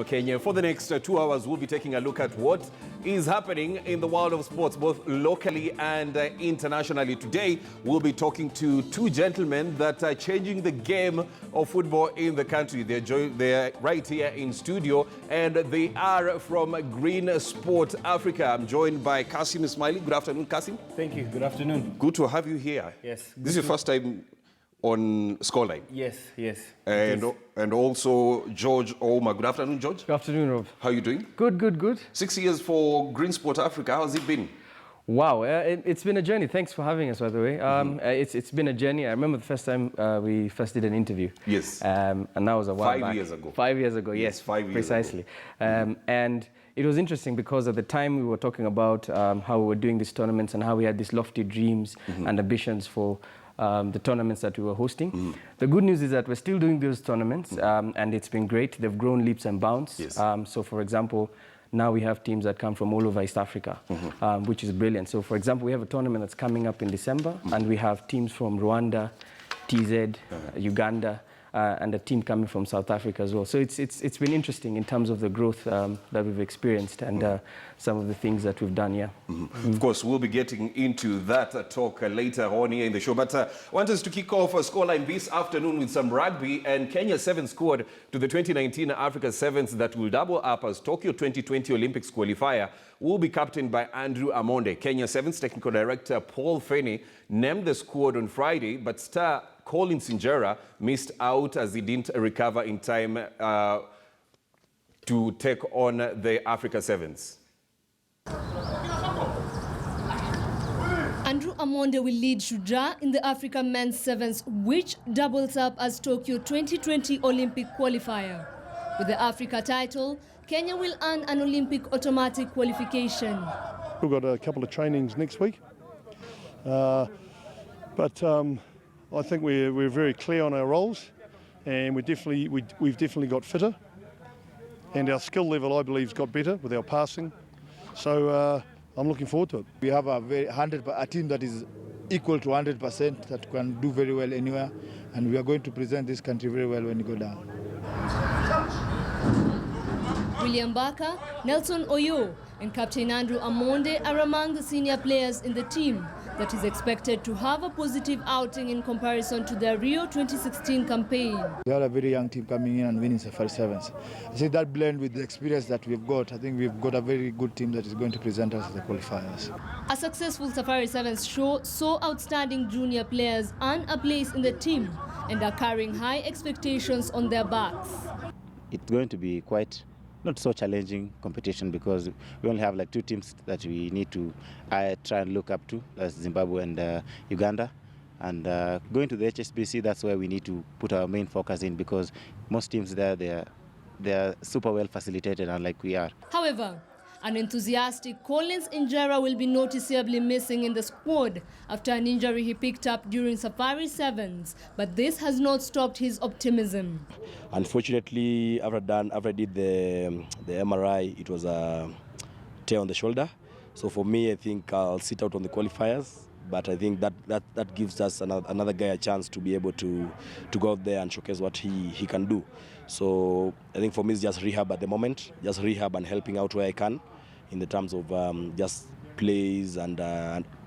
Kenya. For the next 2 hours, we'll be taking a look at what is happening in the world of sports, both locally and internationally. Today, we'll be talking to two gentlemen that are changing the game of football in the country. They're right here in studio, and they are from Green Sport Africa. I'm joined by Kasim Ismaili. Good afternoon, Kasim. Thank you. Good afternoon. Good to have you here. Yes. This is your first time on Scoreline. Yes. And also George Ouma. Good afternoon, George. Good afternoon, Rob. How are you doing? Good. 6 years for Green Sport Africa. How's it been? Wow, it's been a journey. Thanks for having us, by the way. It's been a journey. I remember the first time we first did an interview. Yes. And that was a while back. 5 years ago. 5 years ago, yes. 5 years precisely. ago. And it was interesting because at the time we were talking about how we were doing these tournaments and how we had these lofty dreams and ambitions for the tournaments that we were hosting. The good news is that we're still doing those tournaments, and it's been great. They've grown leaps and bounds. Yes. So, for example, now we have teams that come from all over East Africa, which is brilliant. So, for example, we have a tournament that's coming up in December, and we have teams from Rwanda, TZ, Uganda, and a team coming from South Africa as well. So it's been interesting in terms of the growth that we've experienced and some of the things that we've done, yeah. Of course, we'll be getting into that talk later on here in the show. But I want us to kick off a Scoreline this afternoon with some rugby. And Kenya Sevens scored to the 2019 Africa Sevens that will double up as Tokyo 2020 Olympics qualifier. Will be captained by Andrew Amonde. Kenya Sevens technical director Paul Fenny named the squad on Friday, but star Colin Sinjera missed out as he didn't recover in time to take on the Africa Sevens. Andrew Amonde will lead Shujaa in the Africa Men's Sevens, which doubles up as Tokyo 2020 Olympic qualifier. With the Africa title, Kenya will earn an Olympic automatic qualification. We've got a couple of trainings next week, but I think we're very clear on our roles, and we've definitely got fitter, and our skill level, I believe, has got better with our passing. So I'm looking forward to it. We have a team that is equal to 100%, that can do very well anywhere, and we are going to present this country very well when we go down. William Baka, Nelson Oyo, and Captain Andrew Amonde are among the senior players in the team that is expected to have a positive outing in comparison to their Rio 2016 campaign. We are a very young team coming in and winning Safari Sevens. I think that blend with the experience that we've got, I think we've got a very good team that is going to present us as the qualifiers. A successful Safari Sevens show saw outstanding junior players earn a place in the team and are carrying high expectations on their backs. It's going to be quite not so challenging competition because we only have like two teams that we need to try and look up to. That's Zimbabwe and Uganda. And going to the HSBC, that's where we need to put our main focus in because most teams there, they're super well facilitated, unlike we are. However, an enthusiastic Collins Injera will be noticeably missing in the squad after an injury he picked up during Safari Sevens, but this has not stopped his optimism. Unfortunately, after I did the MRI, it was a tear on the shoulder. So for me, I think I'll sit out on the qualifiers, but I think that gives us another guy a chance to be able to go out there and showcase what he can do. So I think for me it's just rehab at the moment, just rehab and helping out where I can in the terms of just plays and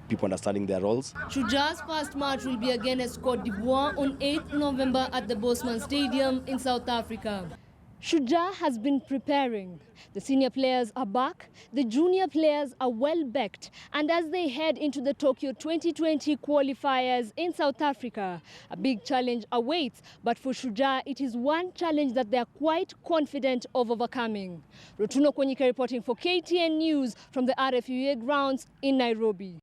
people understanding their roles. Shujaa's first match will be against Cote d'Ivoire on 8th November at the Bosman Stadium in South Africa. Shujaa has been preparing. The senior players are back, the junior players are well backed, and as they head into the Tokyo 2020 qualifiers in South Africa, a big challenge awaits, but for Shujaa, it is one challenge that they are quite confident of overcoming. Rotuno Konyika reporting for KTN News from the RFUA grounds in Nairobi.